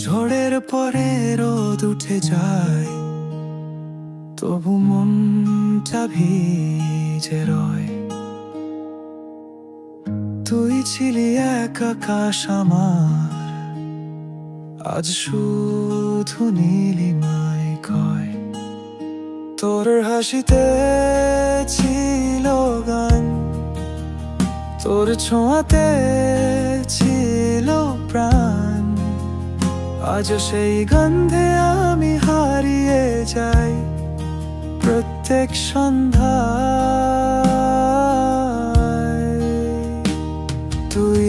ঝড়ের পরে রোদ উঠে যায়, তবু মনটা ভিজে রয়। তুই ছিলি এক আকাশ আমার, আজ শুধু নীলিমায় কয়। তোর হাসিতে ছিল গান, তোর ছোঁয়াতে ছিল প্রাণ। আজ সেই গন্ধে আমি হারিয়ে যাই প্রত্যেক সন্ধ্যায়। তুই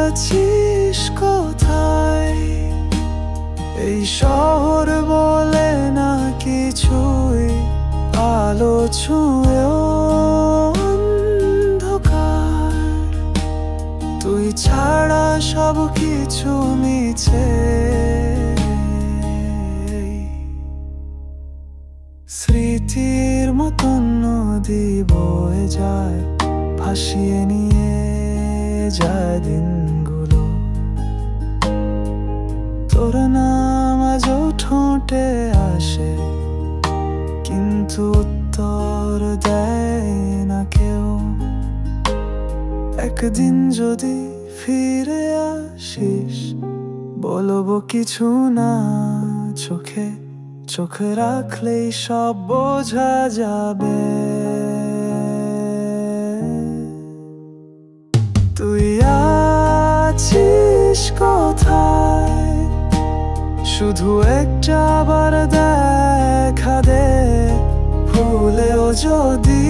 আছিস কোথায়? এই শহর বলে না কিছুই, আলো ছুঁয়েও অন্ধকার। তুই ছাড়া সব কিছু মিছে। স্মৃতির মতন নদী বয়ে যায়, ভাসিয়ে নিয়ে যায় দিনগুলো। তোর নাম আজও ঠোঁটে আসে, কিন্তু উত্তর দেয় না কেউ। একদিন যদি ফিরে আসিস, বলবো কিছু না চোখে, চোখে রাখলেই সব বোঝা যাবে। তুই আছিস কোথায়? শুধু একটা বার দেখা দে, ভুলেও যদি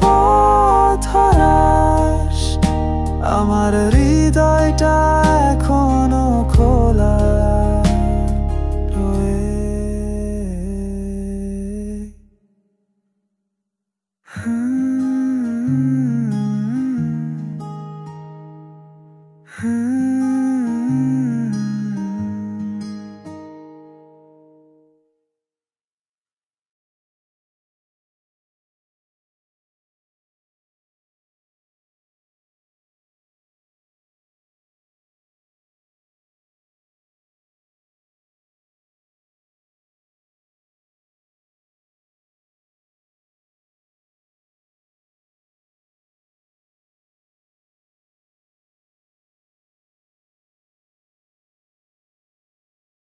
পথ হারাস আমার